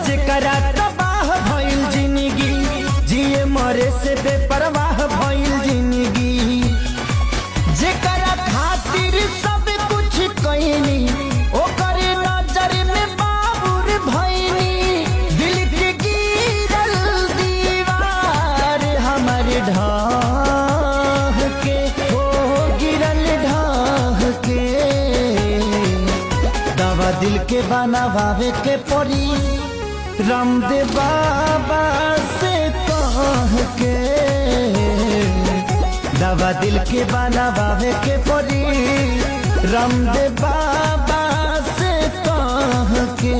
जेकरा तबाह भइल जिंदगी, जिए मरे से बेपरवाह भइल जिंदगी। जेकरा खातिर सब कुछ कइनी, ओकर नजर में बाबुर भइनी। दिल के गिरल दीवार हमर ढाह के, हो गिरल ढाह के। दवा दिल के बनावे के पड़ी, रामदेव बाबा से कह के। दवा दिल के बनावे के पड़ी, रामदेव बाबा से कह के।